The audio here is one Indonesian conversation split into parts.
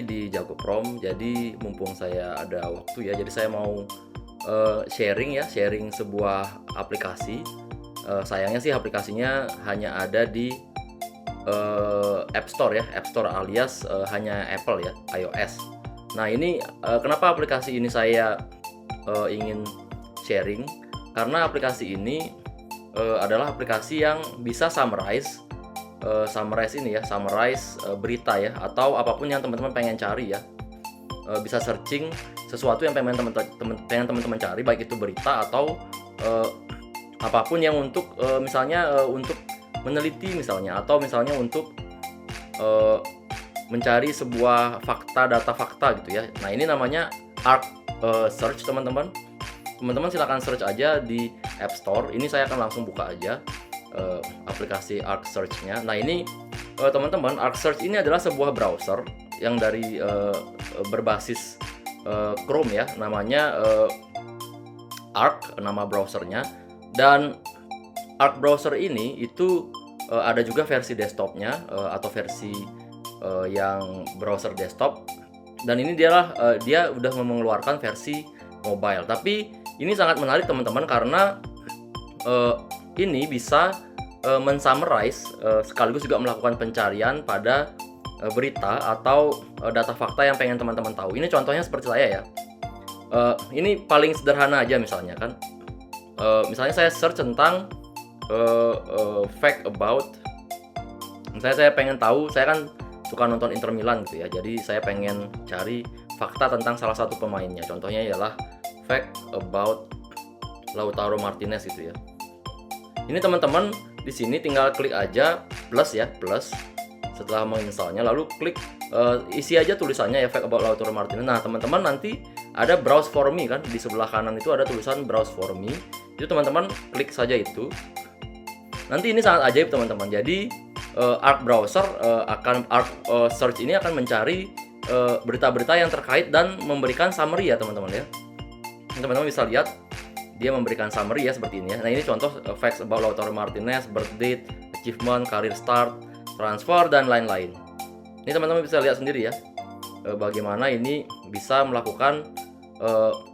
di Jago Prom. Jadi mumpung saya ada waktu ya, jadi saya mau sharing sebuah aplikasi. Sayangnya sih aplikasinya hanya ada di App Store ya, App Store alias hanya Apple ya, iOS. Nah ini kenapa aplikasi ini saya ingin sharing? Karena aplikasi ini adalah aplikasi yang bisa summarize berita ya, atau apapun yang teman-teman pengen cari ya. Bisa searching sesuatu yang pengen teman-teman cari, baik itu berita atau apapun yang untuk misalnya untuk meneliti misalnya, atau misalnya untuk mencari sebuah data fakta gitu ya. Nah ini namanya Arc Search teman-teman. Teman-teman silahkan search aja di App Store. Ini saya akan langsung buka aja aplikasi Arc Search-nya. Nah ini teman-teman, Arc Search ini adalah sebuah browser yang dari berbasis Chrome ya, namanya Arc, nama browsernya. Dan Arc browser ini itu ada juga versi desktopnya atau versi yang browser desktop. Dan ini dia udah mengeluarkan versi mobile. Tapi ini sangat menarik teman-teman, karena ini bisa mensummarize sekaligus juga melakukan pencarian pada berita atau data fakta yang pengen teman-teman tahu. Ini contohnya seperti saya ya. Ini paling sederhana aja misalnya kan. Misalnya saya search tentang fact about, misalnya saya pengen tahu, saya kan suka nonton Inter Milan gitu ya. Jadi saya pengen cari fakta tentang salah satu pemainnya. Contohnya ialah fact about Lautaro Martinez gitu ya. Ini teman-teman di sini tinggal klik aja plus ya, plus setelah menginstalnya, lalu klik isi aja tulisannya ya, fact about Lautaro Martinez. Nah teman-teman nanti ada browse for me kan, di sebelah kanan itu ada tulisan browse for me. Itu teman-teman klik saja itu. Nanti ini sangat ajaib teman-teman. Jadi Arc browser Arc search ini akan mencari berita-berita yang terkait dan memberikan summary ya teman-teman ya. Teman-teman bisa lihat dia memberikan summary ya seperti ini ya. Nah ini contoh facts about Lautaro Martinez, birth date, achievement, career start, transfer, dan lain-lain. Ini teman-teman bisa lihat sendiri ya, bagaimana ini bisa melakukan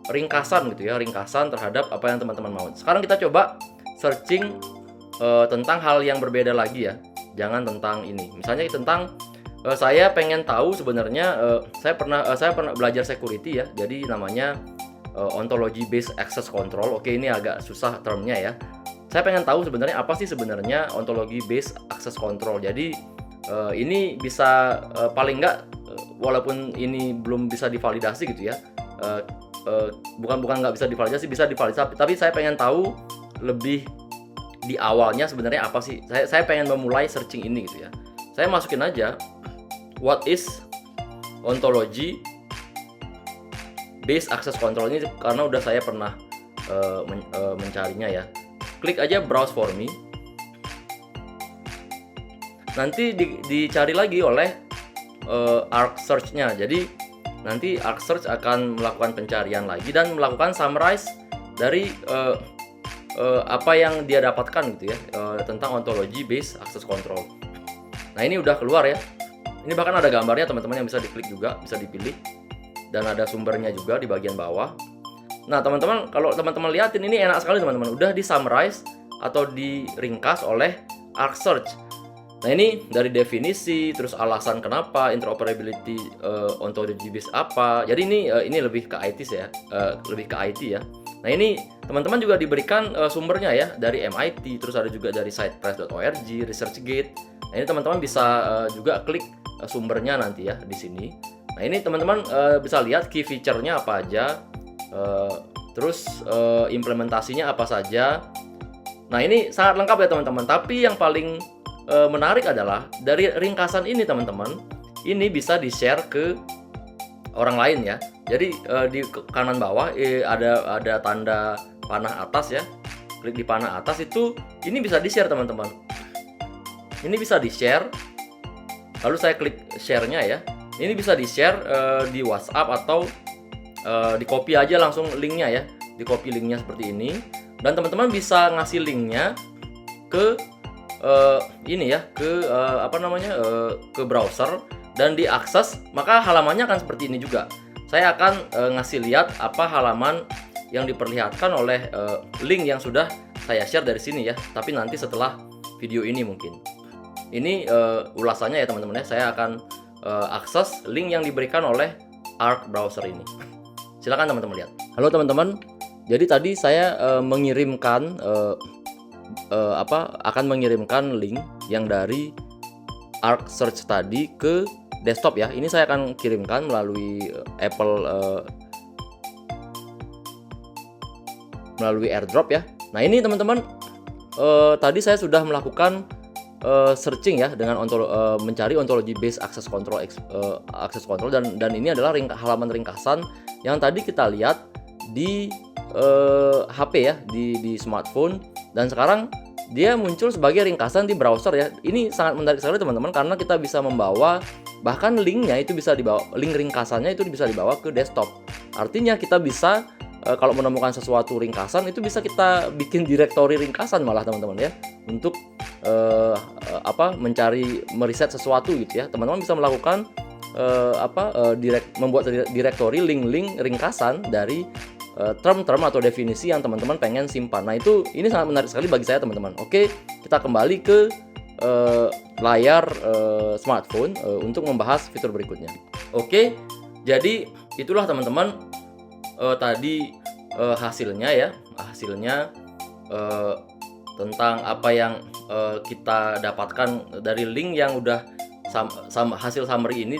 ringkasan gitu ya, ringkasan terhadap apa yang teman-teman mau. Sekarang kita coba searching tentang hal yang berbeda lagi ya, jangan tentang ini. Misalnya tentang saya pengen tahu sebenarnya saya pernah belajar security ya, jadi namanya ontology based access control. Oke, ini agak susah termnya ya. Saya pengen tahu sebenarnya apa sih sebenarnya ontology based access control. Jadi ini bisa paling nggak walaupun ini belum bisa divalidasi gitu ya, bukan nggak bisa divalidasi, bisa divalidasi, tapi saya pengen tahu lebih di awalnya sebenarnya apa sih. Saya pengen memulai searching ini gitu ya. Saya masukin aja what is ontology based access control ini, karena udah saya pernah mencarinya ya. Klik aja browse for me. Nanti dicari lagi oleh Arc Search-nya. Jadi nanti Arc Search akan melakukan pencarian lagi dan melakukan summarize dari apa yang dia dapatkan gitu ya, tentang ontology based access control. Nah ini udah keluar ya. Ini bahkan ada gambarnya teman-teman yang bisa diklik juga, bisa dipilih. Dan ada sumbernya juga di bagian bawah. Nah teman-teman, kalau teman-teman lihatin ini enak sekali teman-teman, udah di summarize atau diringkas oleh Arc Search. Nah ini dari definisi, terus alasan kenapa, interoperability, ontology based apa. Jadi ini lebih ke IT ya, lebih ke IT ya. Nah ini teman-teman juga diberikan sumbernya ya, dari MIT, terus ada juga dari sitepress.org, ResearchGate. Nah ini teman-teman bisa juga klik sumbernya nanti ya di sini. Nah ini teman-teman bisa lihat key feature-nya apa aja, terus implementasinya apa saja. Nah ini sangat lengkap ya teman-teman. Tapi yang paling menarik adalah dari ringkasan ini teman-teman, ini bisa di-share ke orang lain ya. Jadi di kanan bawah ada tanda panah atas ya. Klik di panah atas itu, ini bisa di-share teman-teman. Ini bisa di-share. Lalu saya klik share-nya ya. Ini bisa di-share di WhatsApp atau di copy aja langsung linknya ya. Di copy linknya seperti ini. Dan teman-teman bisa ngasih linknya ke ini ya, ke ke browser dan diakses, maka halamannya akan seperti ini juga. Saya akan ngasih lihat apa halaman yang diperlihatkan oleh link yang sudah saya share dari sini ya, tapi nanti setelah video ini mungkin. Ini ulasannya ya teman-teman ya. Saya akan akses link yang diberikan oleh Arc browser ini. Silakan teman-teman lihat. Halo teman-teman. Jadi tadi saya mengirimkan akan mengirimkan link yang dari Arc Search tadi ke desktop ya. Ini saya akan kirimkan melalui melalui AirDrop ya. Nah ini teman-teman, tadi saya sudah melakukan searching ya dengan mencari ontology based access control dan ini adalah halaman ringkasan yang tadi kita lihat di HP ya, di smartphone, dan sekarang dia muncul sebagai ringkasan di browser ya. Ini sangat menarik sekali teman-teman, karena kita bisa membawa, bahkan linknya itu bisa dibawa, link ringkasannya itu bisa dibawa ke desktop. Artinya kita bisa kalau menemukan sesuatu ringkasan itu bisa kita bikin directory ringkasan malah teman-teman ya, untuk meriset sesuatu gitu ya. Teman-teman bisa melakukan membuat directory link-link ringkasan dari term-term atau definisi yang teman-teman pengen simpan. Nah ini sangat menarik sekali bagi saya teman-teman. Oke, kita kembali ke layar smartphone untuk membahas fitur berikutnya. Oke, jadi itulah teman-teman tadi hasilnya ya, tentang apa yang kita dapatkan dari link yang udah hasil summary ini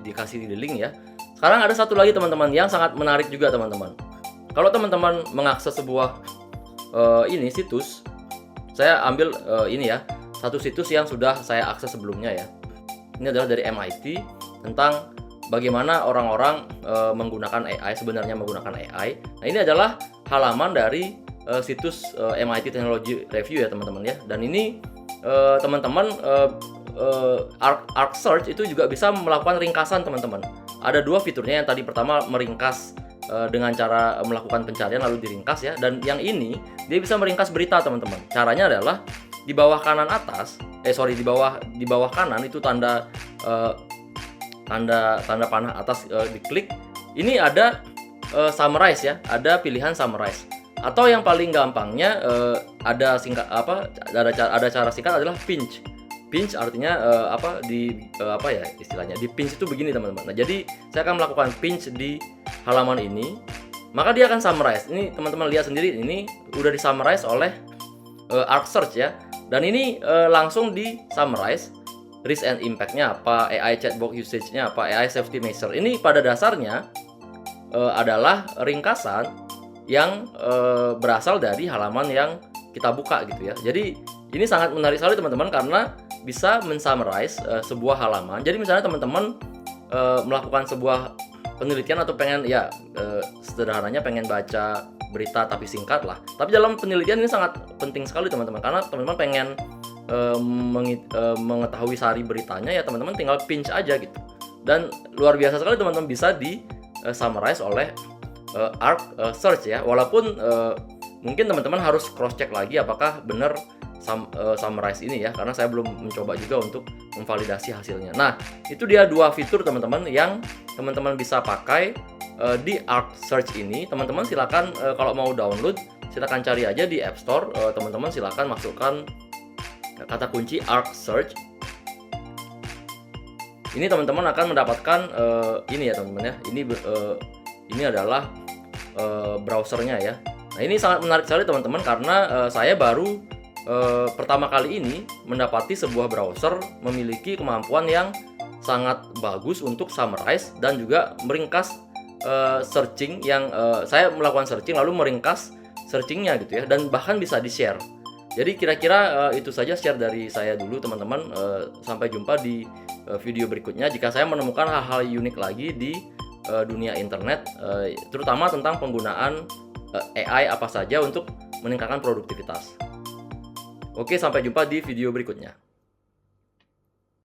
dikasih di link ya. Sekarang ada satu lagi teman-teman yang sangat menarik juga teman-teman. Kalau teman-teman mengakses sebuah situs, saya ambil ini ya, satu situs yang sudah saya akses sebelumnya ya. Ini adalah dari MIT tentang bagaimana orang-orang sebenarnya menggunakan AI. Nah ini adalah halaman dari situs MIT Technology Review ya teman-teman ya. Dan ini teman-teman Arc Search itu juga bisa melakukan ringkasan teman-teman. Ada dua fiturnya, yang tadi pertama meringkas dengan cara melakukan pencarian lalu diringkas ya, dan yang ini dia bisa meringkas berita teman-teman. Caranya adalah di bawah kanan atas, di bawah kanan itu tanda panah atas diklik, ini ada summarize ya, ada pilihan summarize. Atau yang paling gampangnya ada cara singkat adalah pinch. Pinch artinya istilahnya di pinch itu begini teman-teman. Nah jadi saya akan melakukan pinch di halaman ini, maka dia akan summarize. Ini teman-teman lihat sendiri, ini udah di summarize oleh Arc Search ya, dan ini langsung di summarize risk and impact-nya apa, AI chatbot usage-nya apa, AI safety measure. Ini pada dasarnya adalah ringkasan yang berasal dari halaman yang kita buka gitu ya. Jadi ini sangat menarik sekali teman-teman, karena bisa mensummarize sebuah halaman. Jadi misalnya teman-teman melakukan sebuah penelitian atau sederhananya pengen baca berita tapi singkat lah. Tapi dalam penelitian ini sangat penting sekali teman-teman, karena teman-teman pengen mengetahui sari beritanya ya, teman-teman tinggal pinch aja gitu. Dan luar biasa sekali teman-teman, bisa di summarize oleh Arc Search ya. Walaupun mungkin teman-teman harus cross check lagi apakah benar summarize ini ya, karena saya belum mencoba juga untuk memvalidasi hasilnya. Nah itu dia dua fitur teman-teman yang teman-teman bisa pakai di Arc Search ini. Teman-teman silakan kalau mau download, silakan cari aja di App Store. Teman-teman silakan masukkan kata kunci Arc Search. Ini teman-teman akan mendapatkan ini ya teman-teman ya. Ini adalah browsernya ya. Nah ini sangat menarik sekali teman-teman, karena saya baru pertama kali ini mendapati sebuah browser memiliki kemampuan yang sangat bagus untuk summarize dan juga meringkas searching yang saya melakukan searching lalu meringkas searchingnya gitu ya, dan bahkan bisa di-share. Jadi kira-kira itu saja share dari saya dulu teman-teman. Sampai jumpa di video berikutnya jika saya menemukan hal-hal unik lagi di dunia internet, terutama tentang penggunaan AI apa saja untuk meningkatkan produktivitas. Oke, sampai jumpa di video berikutnya.